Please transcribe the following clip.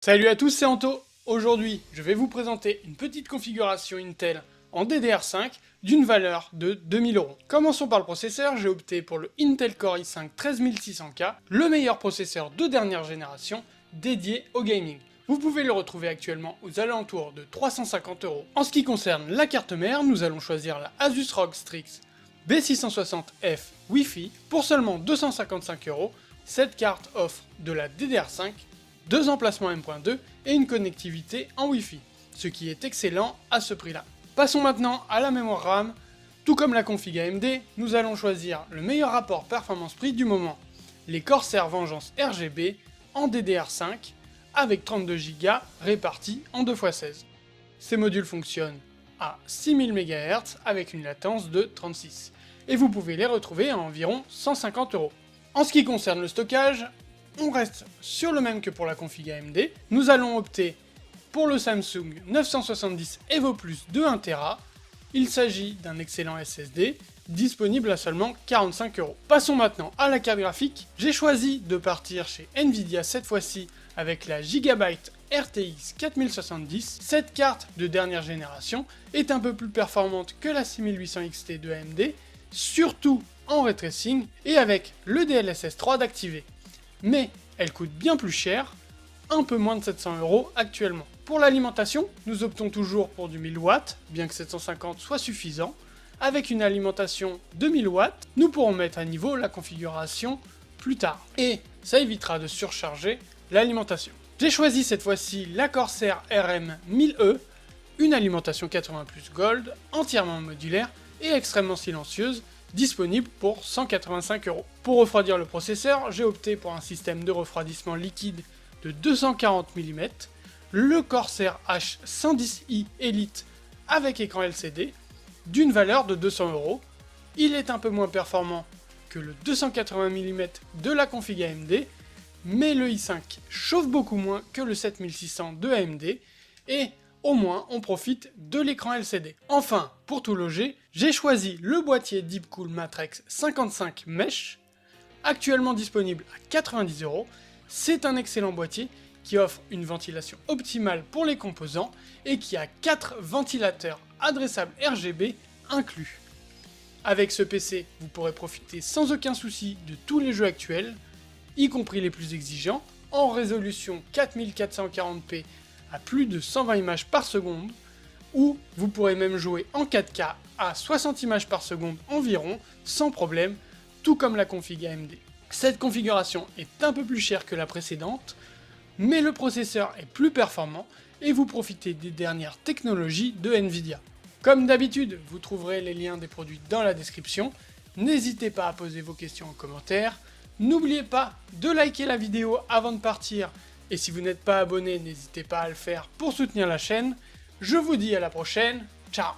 Salut à tous, c'est Anto. Aujourd'hui, je vais vous présenter une petite configuration Intel en DDR5 d'une valeur de 2000 €. Commençons par le processeur, j'ai opté pour le Intel Core i5 13600K, le meilleur processeur de dernière génération dédié au gaming. Vous pouvez le retrouver actuellement aux alentours de 350 €. En ce qui concerne la carte mère, nous allons choisir la Asus ROG Strix B660F Wi-Fi pour seulement 255 €. Cette carte offre de la DDR5, deux emplacements M.2 et une connectivité en Wi-Fi, ce qui est excellent à ce prix-là. Passons maintenant à la mémoire RAM. Tout comme la config AMD, nous allons choisir le meilleur rapport performance-prix du moment, les Corsair Vengeance RGB en DDR5 avec 32 Go répartis en 2x16. Ces modules fonctionnent à 6000 MHz avec une latence de 36, et vous pouvez les retrouver à environ 150 €. En ce qui concerne le stockage, on reste sur le même que pour la config AMD. Nous allons opter pour le Samsung 970 EVO Plus de 1 Tera. Il s'agit d'un excellent SSD, disponible à seulement 45 €. Passons maintenant à la carte graphique. J'ai choisi de partir chez Nvidia cette fois-ci avec la Gigabyte RTX 4070. Cette carte de dernière génération est un peu plus performante que la 6800 XT de AMD, surtout en ray tracing et avec le DLSS 3 d'activer. Mais elle coûte bien plus cher, un peu moins de 700 € actuellement. Pour l'alimentation, nous optons toujours pour du 1000 watts, bien que 750 soit suffisant. Avec une alimentation de 1000 watts, nous pourrons mettre à niveau la configuration plus tard. Et ça évitera de surcharger l'alimentation. J'ai choisi cette fois-ci la Corsair RM 1000E, une alimentation 80+ Gold, entièrement modulaire et extrêmement silencieuse, disponible pour 185 €. Pour refroidir le processeur, j'ai opté pour un système de refroidissement liquide de 240 mm, le Corsair H110i Elite avec écran LCD, d'une valeur de 200 €. Il est un peu moins performant que le 280 mm de la config AMD, mais le i5 chauffe beaucoup moins que le 7600 de AMD, et au moins on profite de l'écran LCD. Enfin, pour tout loger, j'ai choisi le boîtier Deepcool Matrix 55 Mesh, actuellement disponible à 90 €. C'est un excellent boîtier qui offre une ventilation optimale pour les composants et qui a 4 ventilateurs adressables RGB inclus. Avec ce PC, vous pourrez profiter sans aucun souci de tous les jeux actuels, y compris les plus exigeants, en résolution 4440p à plus de 120 images par seconde, ou vous pourrez même jouer en 4K à 60 images par seconde environ, sans problème, tout comme la config AMD. Cette configuration est un peu plus chère que la précédente, mais le processeur est plus performant et vous profitez des dernières technologies de Nvidia. Comme d'habitude, vous trouverez les liens des produits dans la description. N'hésitez pas à poser vos questions en commentaire. N'oubliez pas de liker la vidéo avant de partir. Et si vous n'êtes pas abonné, n'hésitez pas à le faire pour soutenir la chaîne. Je vous dis à la prochaine. Ciao!